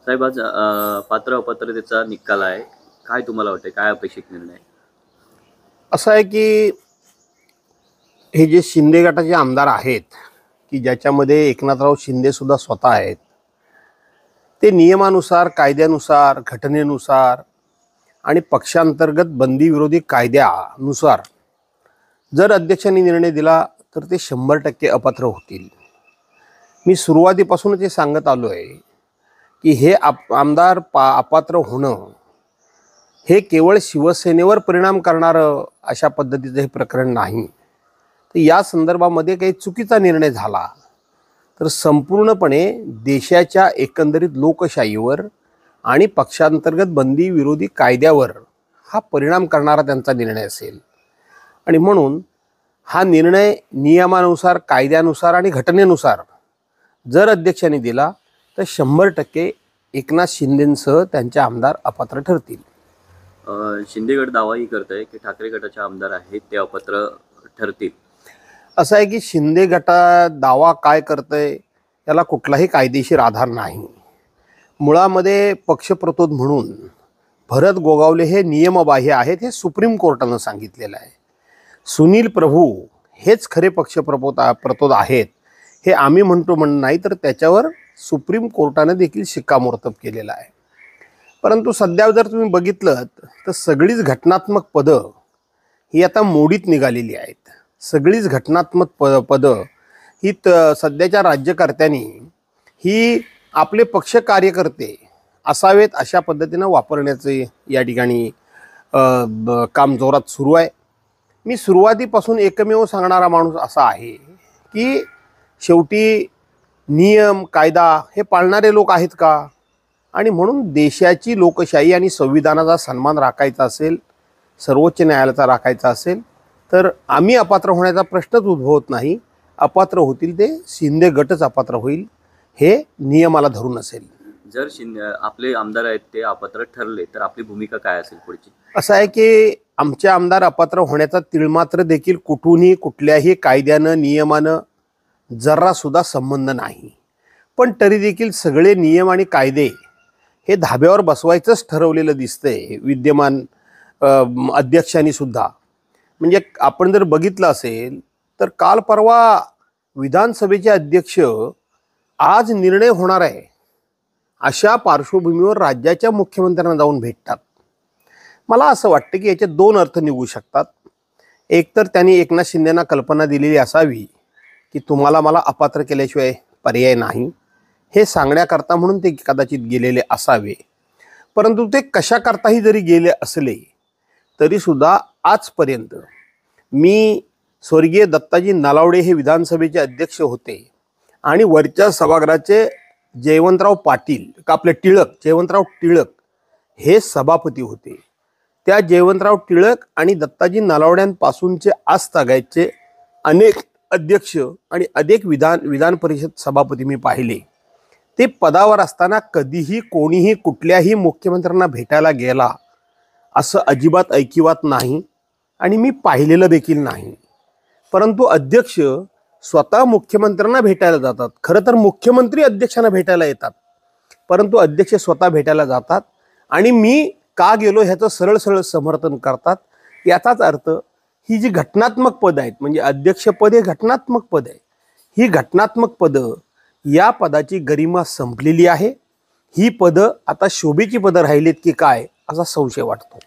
साहेब आज पात्र अपात्रतेचा निकाल आहे. काय तुम्हाला वाटतं, काय अपेक्षित निर्णय आहे? असं आहे की हे जे शिंदे गटाचे आमदार आहेत की ज्याच्यामध्ये एकनाथराव शिंदे सुद्धा स्वतः आहेत, ते नियमानुसार, कायद्यानुसार, घटनेनुसार आणि पक्षांतर्गत बंदी विरोधी कायद्यानुसार जर अध्यक्षांनी निर्णय दिला तर ते 100% अपात्र होतील. मी सुरुवातीपासूनच हे सांगत आलो आहे की हे आमदार अपात्र होणं हे केवळ शिवसेनेवर परिणाम करणारं अशा पद्धतीचं हे प्रकरण नाही. तर या संदर्भामध्ये काही चुकीचा निर्णय झाला तर संपूर्णपणे देशाच्या एकंदरीत लोकशाहीवर आणि पक्षांतर्गत बंदी विरोधी कायद्यावर हा परिणाम करणारा त्यांचा निर्णय असेल. आणि म्हणून हा निर्णय नियमानुसार, कायद्यानुसार आणि घटनेनुसार जर अध्यक्षांनी दिला तर 100% एकनाथ शिंदेंसह त्यांचे आमदार अपात्र ठरतील. शिंदे गट दावाही करत आहे की ठाकरे गटाचे आमदार आहेत ते अपात्र ठरतील. असं आहे की शिंदे गटा दावा काय करतंय याला कुठलाही कायदेशीर आधार नाही. मुळामध्ये पक्षप्रतोद म्हणून भरत गोगावले हे नियमबाह्य आहेत हे सुप्रीम कोर्टानं सांगितलेलं आहे. सुनील प्रभू हेच खरे पक्षप्रतोद आहेत हे आम्ही म्हणतो नाही, तर त्याच्यावर सुप्रीम कोर्टानं देखील शिक्कामोर्तब केलेलं आहे. परंतु सध्या जर तुम्ही बघितलं तर सगळीच घटनात्मक पदं ही आता मोडीत निघालेली आहेत. सगळीच घटनात्मक पदं ही सध्याच्या राज्यकर्त्यांनी ही आपले पक्ष कार्यकर्ते असावेत अशा पद्धतीनं वापरण्याचे या ठिकाणी काम जोरात सुरू आहे. मी सुरुवातीपासून एकमेव सांगणारा माणूस असा आहे की शेवटी नियम कायदा हे पाळणारे लोक आहेत का, आणि म्हणून देशाची लोकशाही आणि संविधानाचा सन्मान राखायचा असेल, सर्वोच्च न्यायालयाचा राखायचा असेल तर आम्ही अपात्र होण्याचा प्रश्नच उद्भवत नाही. अपात्र होतील ते शिंदे गटच अपात्र होईल, हे नियमाला धरून असेल. जर आपले आमदार आहेत ते अपात्र ठरले तर आपली भूमिका काय असेल पुढची? असं आहे की आमचे आमदार अपात्र होण्याचा तिळमात्र देखील कुठूनही कुठल्याही कायद्यानं नियमानं जरासुद्धा संबंध नाही. पण तरी देखील सगळे नियम आणि कायदे हे धाब्यावर बसवायचंच ठरवलेलं दिसतंय विद्यमान अध्यक्षांनी सुद्धा. म्हणजे आपण जर बघितलं असेल तर काल परवा विधानसभेचे अध्यक्ष आज निर्णय होणार आहे अशा पार्श्वभूमीवर राज्याच्या मुख्यमंत्र्यांना जाऊन भेटतात. मला असं वाटतं की याचे दोन अर्थ निघू शकतात. एक तर त्यांनी एकनाथ शिंदेंना कल्पना दिलेली असावी की तुम्हाला मला अपात्र केल्याशिवाय पर्याय नाही, हे सांगण्याकरता म्हणून ते कदाचित गेलेले असावे. परंतु ते कशाकरताही जरी गेले असले तरीसुद्धा आजपर्यंत मी स्वर्गीय दत्ताजी नलावडे हे विधानसभेचे अध्यक्ष होते आणि वरच्या सभागृहाचे जयवंतराव पाटील का आपले जयवंतराव टिळक हे सभापती होते. त्या जयवंतराव टिळक आणि दत्ताजी नलावड्यांपासूनचे आजतागायतचे अनेक अध्यक्ष आणि अनेक विधान परिषद सभापती मी पाहिले. ते पदावर असताना कधीही कोणीही कुठल्याही मुख्यमंत्र्यांना भेटायला गेला असं अजिबात ऐकिवात नाही आणि मी पाहिलेलं देखील नाही. परंतु अध्यक्ष स्वतः मुख्यमंत्र्यांना भेटायला जातात. खरं तर मुख्यमंत्री अध्यक्षांना भेटायला येतात, परंतु अध्यक्ष स्वतः भेटायला जातात आणि मी का गेलो ह्याचं सरळ सरळ समर्थन करतात. याचाच अर्थ ही जी घटनात्मक पद आहेत, म्हणजे अध्यक्षपद हे घटनात्मक पद आहे, ही घटनात्मक पदं या पदाची गरिमा संपलेली आहे. ही पदं आता शोभेची पदं राहिलीत की काय असा संशय वाटतो.